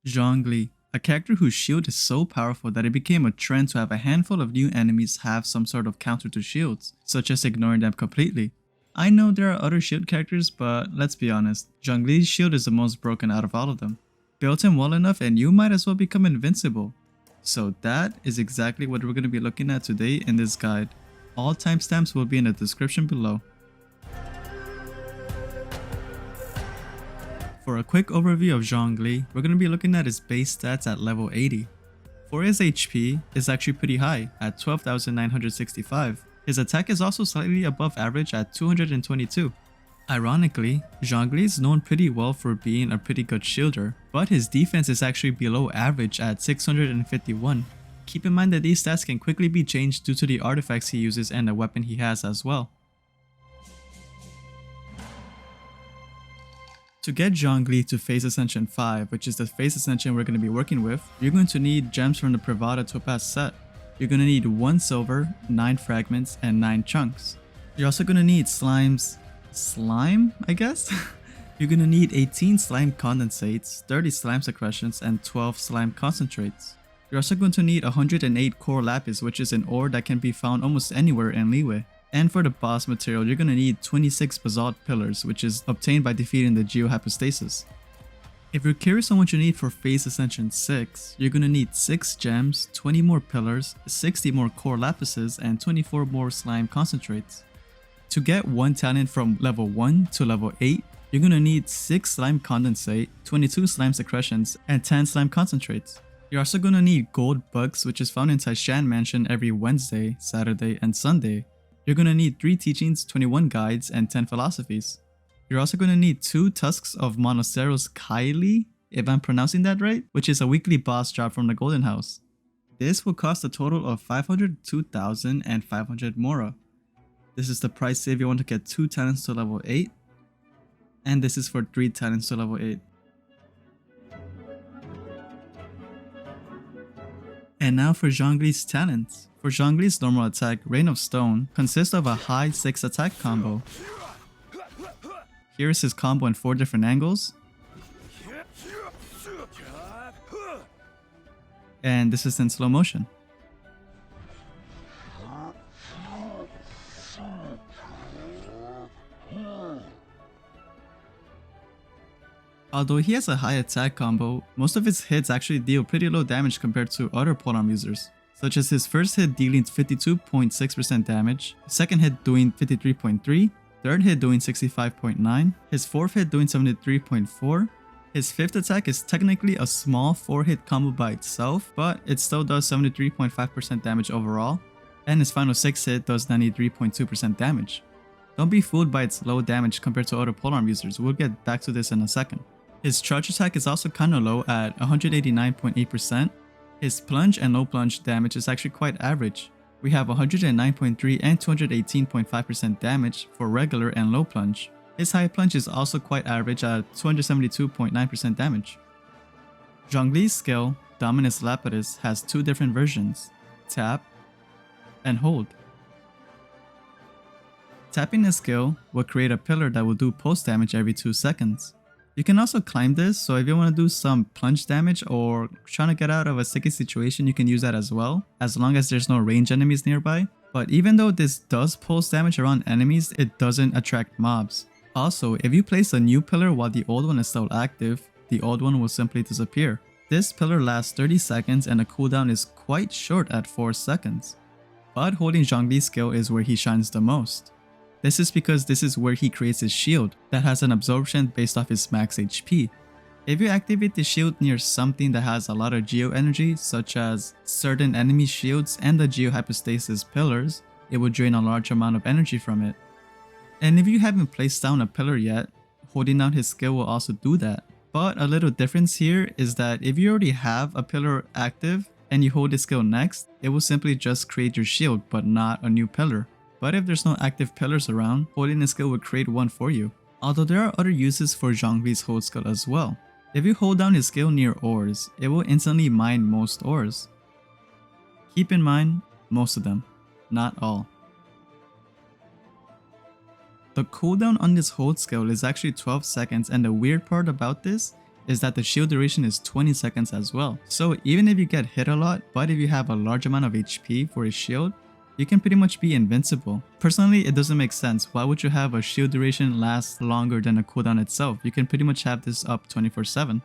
Zhongli, a character whose shield is so powerful that it became a trend to have a handful of new enemies have some sort of counter to shields, such as ignoring them completely. I know there are other shield characters, but let's be honest, Zhongli's shield is the most broken out of all of them. Build him well enough and you might as well become invincible. So that is exactly what we're going to be looking at today in this guide. All timestamps will be in the description below. For a quick overview of Zhongli, we're going to be looking at his base stats at level 80. For his HP, it's actually pretty high at 12,965. His attack is also slightly above average at 222. Ironically, Zhongli is known pretty well for being a pretty good shielder, but his defense is actually below average at 651. Keep in mind that these stats can quickly be changed due to the artifacts he uses and the weapon he has as well. To get Zhongli to Phase Ascension 5, which is the Phase Ascension we're going to be working with, you're going to need gems from the Privata Topaz set. You're going to need 1 silver, 9 fragments, and 9 chunks. You're also going to need slime, I guess? You're going to need 18 slime condensates, 30 slime secretions, and 12 slime concentrates. You're also going to need 108 core lapis, which is an ore that can be found almost anywhere in Liyue. And for the boss material, you're going to need 26 basalt pillars, which is obtained by defeating the geohypostasis. If you're curious on what you need for Phase Ascension 6, you're going to need 6 gems, 20 more pillars, 60 more core lapises, and 24 more slime concentrates. To get one talent from level 1 to level 8, you're going to need 6 slime condensate, 22 slime secretions, and 10 slime concentrates. You're also going to need gold bugs, which is found in Taishan Mansion every Wednesday, Saturday, and Sunday. You're going to need 3 teachings, 21 guides, and 10 philosophies. You're also going to need 2 tusks of Monasteros Kylie, if I'm pronouncing that right, which is a weekly boss drop from the Golden House. This will cost a total of 502,500 Mora. This is the price if you want to get 2 talents to level 8, and this is for 3 talents to level 8. And now for Zhongli's talents. For Zhongli's normal attack, Rain of Stone, consists of a high 6 attack combo. Here is his combo in 4 different angles. And this is in slow motion. Although he has a high attack combo, most of his hits actually deal pretty low damage compared to other polearm users, such as his first hit dealing 52.6% damage, second hit doing 53.3%, third hit doing 65.9%, his fourth hit doing 73.4%. His fifth attack is technically a small 4-hit combo by itself, but it still does 73.5% damage overall, and his final 6 hit does 93.2% damage. Don't be fooled by its low damage compared to other polearm users, we'll get back to this in a second. His charge attack is also kinda low at 189.8%. His plunge and low plunge damage is actually quite average. We have 109.3 and 218.5% damage for regular and low plunge. His high plunge is also quite average at 272.9% damage. Zhongli's skill, Dominus Lapidus, has 2 different versions, tap and hold. Tapping a skill will create a pillar that will do pulse damage every 2 seconds. You can also climb this, so if you want to do some plunge damage or trying to get out of a sticky situation, you can use that as well, as long as there's no range enemies nearby. But even though this does pulse damage around enemies, it doesn't attract mobs. Also, if you place a new pillar while the old one is still active, the old one will simply disappear. This pillar lasts 30 seconds and the cooldown is quite short at 4 seconds. But holding Zhongli's skill is where he shines the most. This is because this is where he creates his shield that has an absorption based off his max HP. If you activate the shield near something that has a lot of geo energy, such as certain enemy shields and the geohypostasis pillars, it will drain a large amount of energy from it. And if you haven't placed down a pillar yet, holding down his skill will also do that. But a little difference here is that if you already have a pillar active and you hold his skill next, it will simply just create your shield but not a new pillar. But if there's no active pillars around, holding the skill will create one for you. Although there are other uses for Zhongli's hold skill as well. If you hold down his skill near ores, it will instantly mine most ores. Keep in mind, most of them, not all. The cooldown on this hold skill is actually 12 seconds, and the weird part about this is that the shield duration is 20 seconds as well. So even if you get hit a lot, but if you have a large amount of HP for a shield, you can pretty much be invincible. Personally, it doesn't make sense. Why would you have a shield duration last longer than a cooldown itself? You can pretty much have this up 24/7.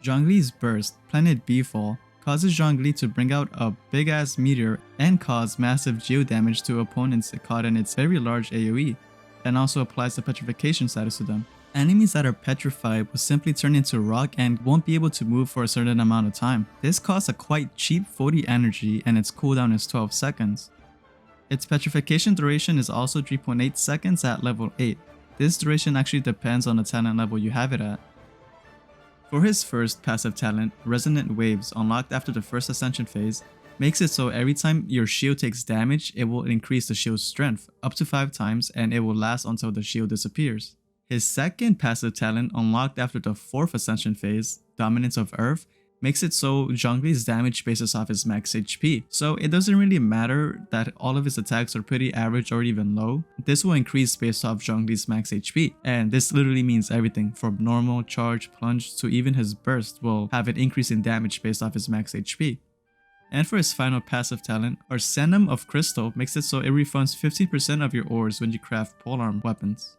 Zhongli's burst, Planet B-Fall, causes Zhongli to bring out a big ass meteor and cause massive geo damage to opponents caught in its very large AoE, and also applies the petrification status to them. Enemies that are petrified will simply turn into rock and won't be able to move for a certain amount of time. This costs a quite cheap 40 energy and its cooldown is 12 seconds. Its petrification duration is also 3.8 seconds at level 8. This duration actually depends on the talent level you have it at. For his first passive talent, Resonant Waves, unlocked after the first ascension phase, makes it so every time your shield takes damage, it will increase the shield's strength up to 5 times and it will last until the shield disappears. His second passive talent, unlocked after the 4th ascension phase, Dominance of Earth, makes it so Zhongli's damage bases off his max HP. So it doesn't really matter that all of his attacks are pretty average or even low. This will increase based off Zhongli's max HP, and this literally means everything from normal, charge, plunge to even his burst will have an increase in damage based off his max HP. And for his final passive talent, Arsenum of Crystal makes it so it refunds 15% of your ores when you craft polearm weapons.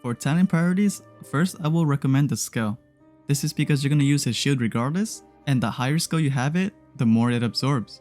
For talent priorities, first I will recommend the skill. This is because you're going to use his shield regardless, and the higher skill you have it, the more it absorbs.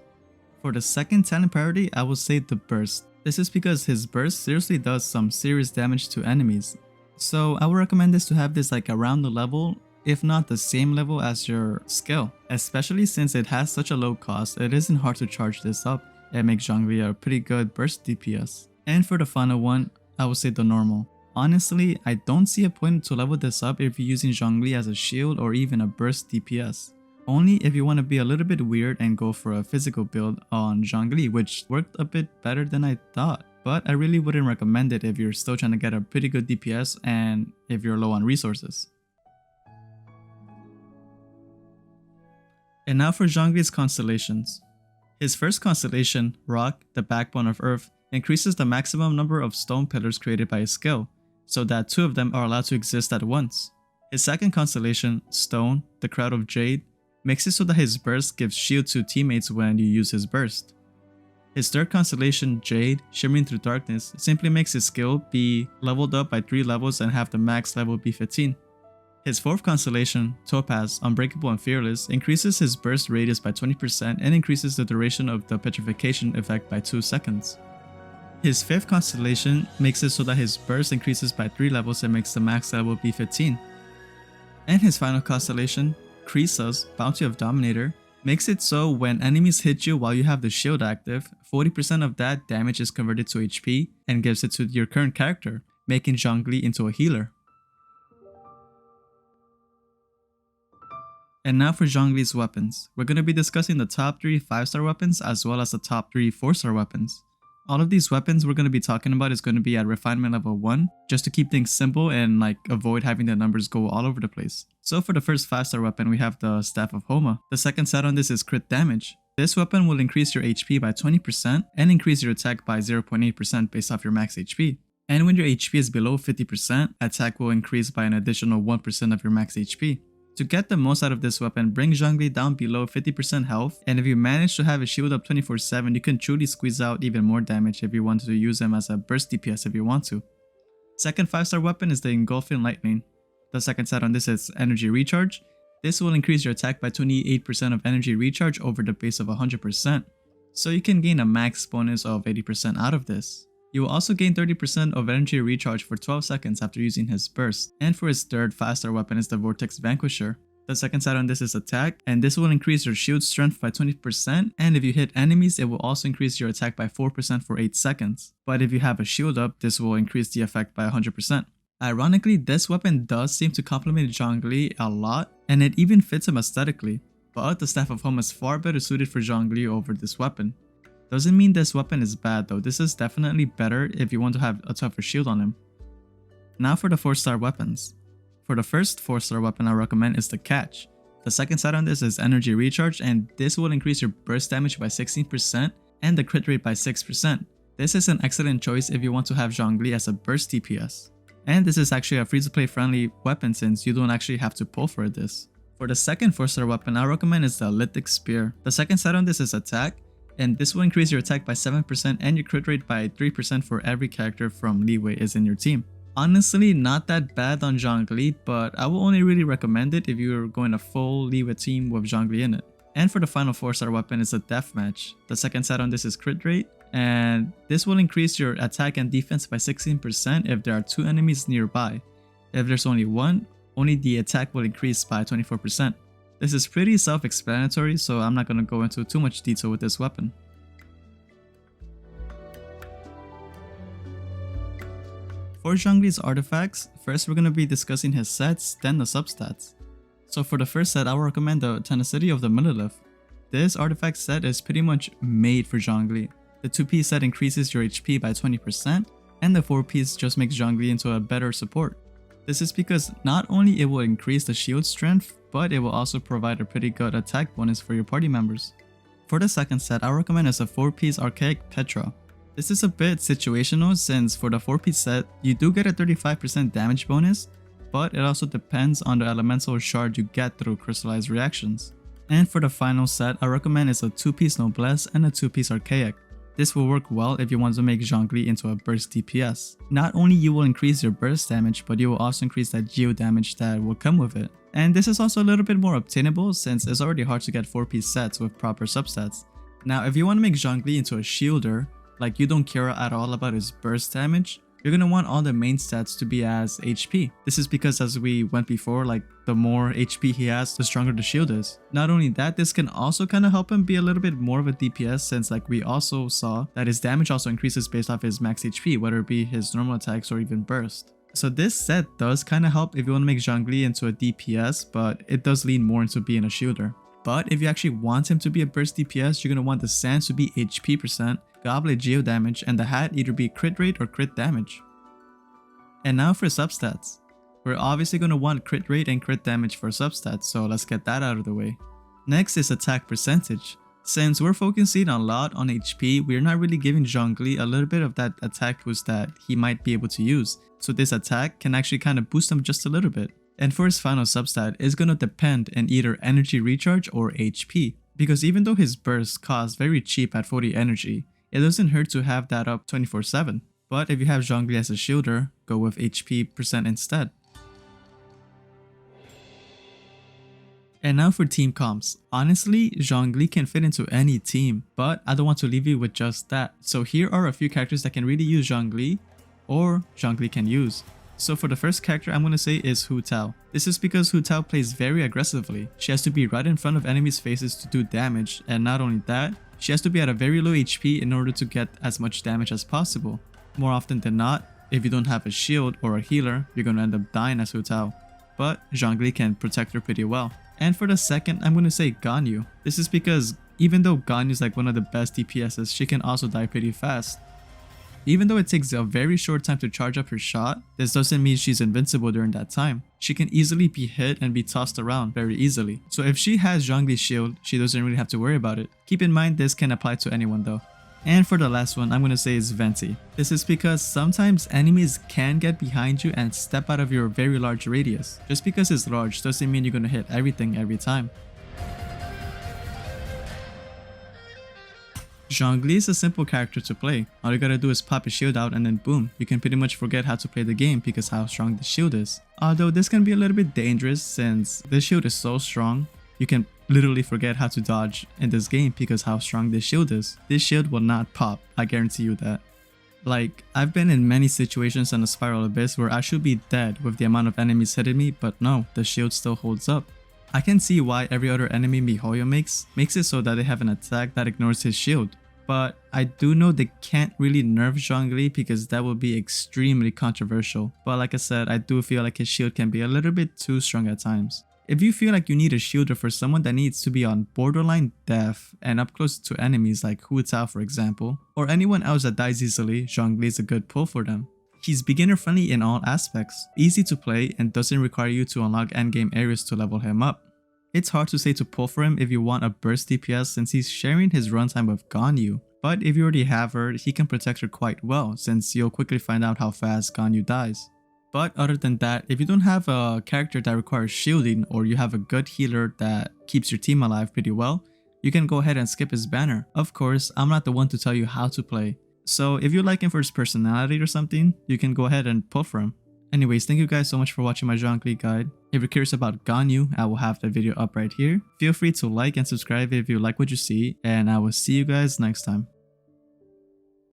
For the second talent priority, I will say the burst. This is because his burst seriously does some serious damage to enemies. So I would recommend this to have this like around the level, if not the same level as your skill. Especially since it has such a low cost, it isn't hard to charge this up and make Zhongli a pretty good burst DPS. And for the final one, I will say the normal. Honestly, I don't see a point to level this up if you're using Zhongli as a shield or even a burst DPS. Only if you want to be a little bit weird and go for a physical build on Zhongli, which worked a bit better than I thought. But I really wouldn't recommend it if you're still trying to get a pretty good DPS and if you're low on resources. And now for Zhongli's constellations. His first constellation, Rock, the Backbone of Earth, increases the maximum number of stone pillars created by his skill, so that 2 of them are allowed to exist at once. His second constellation, Stone, the Crowd of Jade, makes it so that his burst gives shield to teammates when you use his burst. His third constellation, Jade, Shimmering Through Darkness, simply makes his skill be leveled up by 3 levels and have the max level be 15. His fourth constellation, Topaz, Unbreakable and Fearless, increases his burst radius by 20% and increases the duration of the petrification effect by 2 seconds. His fifth constellation makes it so that his burst increases by 3 levels and makes the max level be 15. And his final constellation, Krisa's Bounty of Dominator, makes it so when enemies hit you while you have the shield active, 40% of that damage is converted to HP and gives it to your current character, making Zhongli into a healer. And now for Zhongli's weapons. We're going to be discussing the top 3 5-star weapons as well as the top 3 4-star weapons. All of these weapons we're going to be talking about is going to be at refinement level 1, just to keep things simple and avoid having the numbers go all over the place. So for the first 5-star weapon, we have the Staff of Homa. The second set on this is crit damage. This weapon will increase your HP by 20% and increase your attack by 0.8% based off your max HP. And when your HP is below 50%, attack will increase by an additional 1% of your max HP. To get the most out of this weapon, bring Zhongli down below 50% health, and if you manage to have a shield up 24/7, you can truly squeeze out even more damage if you want to use him as a burst DPS if you want to. Second 5-star weapon is the Engulfing Lightning. The second set on this is Energy Recharge. This will increase your attack by 28% of energy recharge over the base of 100%, so you can gain a max bonus of 80% out of this. You will also gain 30% of energy recharge for 12 seconds after using his burst. And for his third 5-star weapon is the Vortex Vanquisher. The second set on this is Attack, and this will increase your shield strength by 20%, and if you hit enemies, it will also increase your attack by 4% for 8 seconds. But if you have a shield up, this will increase the effect by 100%. Ironically, this weapon does seem to complement Zhongli a lot, and it even fits him aesthetically. But the Staff of Homa is far better suited for Zhongli over this weapon. Doesn't mean this weapon is bad though, this is definitely better if you want to have a tougher shield on him. Now for the 4-star weapons. For the first 4-star weapon I recommend is the Catch. The second set on this is Energy Recharge, and this will increase your burst damage by 16% and the crit rate by 6%. This is an excellent choice if you want to have Zhongli as a burst DPS. And this is actually a free-to-play friendly weapon since you don't actually have to pull for this. For the second 4-star weapon I recommend is the Lithic Spear. The second set on this is attack, and this will increase your attack by 7% and your crit rate by 3% for every character from Leeway is in your team. Honestly, not that bad on Zhongli, but I will only really recommend it if you're going a full Leeway team with Zhongli in it. And for the final 4-star weapon is a Deathmatch. The second set on this is crit rate, and this will increase your attack and defense by 16% if there are 2 enemies nearby. If there's only one, only the attack will increase by 24%. This is pretty self-explanatory, so I'm not going to go into too much detail with this weapon. For Zhongli's artifacts, first we're going to be discussing his sets, then the substats. So for the first set, I would recommend the Tenacity of the Millilith. This artifact set is pretty much made for Zhongli. The 2-piece set increases your HP by 20%, and the 4-piece just makes Zhongli into a better support. This is because not only it will increase the shield strength, but it will also provide a pretty good attack bonus for your party members. For the second set, I recommend is a 4-piece Archaic Petra. This is a bit situational since for the 4-piece set, you do get a 35% damage bonus, but it also depends on the elemental shard you get through crystallized reactions. And for the final set, I recommend is a 2-piece Noblesse and a 2-piece Archaic. This will work well if you want to make Zhongli into a burst DPS. Not only you will increase your burst damage, but you will also increase that geo damage that will come with it. And this is also a little bit more obtainable since it's already hard to get 4-piece sets with proper substats. Now if you want to make Zhongli into a shielder, like you don't care at all about his burst damage, you're going to want all the main stats to be as HP. This is because as we went before, like the more HP he has, the stronger the shield is. Not only that, this can also kind of help him be a little bit more of a DPS since like we also saw that his damage also increases based off his max HP, whether it be his normal attacks or even burst. So this set does kind of help if you want to make Zhongli into a DPS, but it does lean more into being a shielder. But if you actually want him to be a burst DPS, you're going to want the Sands to be HP %, Goblet geo damage, and the hat either be crit rate or crit damage. And now for substats. We're obviously going to want crit rate and crit damage for substats, so let's get that out of the way. Next is attack percentage. Since we're focusing a lot on HP, we're not really giving Zhongli a little bit of that attack boost that he might be able to use, so this attack can actually kind of boost him just a little bit. And for his final substat, it's going to depend on either energy recharge or HP, because even though his burst costs very cheap at 40 energy, it doesn't hurt to have that up 24/7. But if you have Zhongli as a shielder, go with HP % instead. And now for team comps. Honestly, Zhongli can fit into any team, but I don't want to leave you with just that. So here are a few characters that can really use Zhongli, or Zhongli can use. So for the first character I'm going to say is Hu Tao. This is because Hu Tao plays very aggressively. She has to be right in front of enemies' faces to do damage, and not only that, she has to be at a very low HP in order to get as much damage as possible. More often than not, if you don't have a shield or a healer, you're going to end up dying as Hu Tao. But Zhongli can protect her pretty well. And for the second, I'm going to say Ganyu. This is because even though Ganyu is like one of the best DPSs, she can also die pretty fast. Even though it takes a very short time to charge up her shot, this doesn't mean she's invincible during that time. She can easily be hit and be tossed around very easily. So if she has Zhongli's shield, she doesn't really have to worry about it. Keep in mind this can apply to anyone though. And for the last one, I'm going to say is Venti. This is because sometimes enemies can get behind you and step out of your very large radius. Just because it's large doesn't mean you're going to hit everything every time. Zhongli is a simple character to play. All you gotta do is pop a shield out and then boom, you can pretty much forget how to play the game because how strong the shield is. Although this can be a little bit dangerous since this shield is so strong, you can literally forget how to dodge in this game because how strong this shield is. This shield will not pop, I guarantee you that. Like, I've been in many situations on the Spiral Abyss where I should be dead with the amount of enemies hitting me, but no, the shield still holds up. I can see why every other enemy MiHoYo makes it so that they have an attack that ignores his shield. But I do know they can't really nerf Zhongli because that would be extremely controversial. But like I said, I do feel like his shield can be a little bit too strong at times. If you feel like you need a shielder for someone that needs to be on borderline death and up close to enemies like Hu Tao for example, or anyone else that dies easily, Zhongli is a good pull for them. He's beginner friendly in all aspects, easy to play and doesn't require you to unlock endgame areas to level him up. It's hard to say to pull for him if you want a burst DPS since he's sharing his runtime with Ganyu, But if you already have her, he can protect her quite well since you'll quickly find out how fast Ganyu dies. But other than that, if you don't have a character that requires shielding or you have a good healer that keeps your team alive pretty well, you can go ahead and skip his banner. Of course, I'm not the one to tell you how to play. So if you like him for his personality or something, you can go ahead and pull for him. Anyways, thank you guys so much for watching my Zhongli guide. If you're curious about Ganyu, I will have that video up right here. Feel free to like and subscribe if you like what you see, and I will see you guys next time.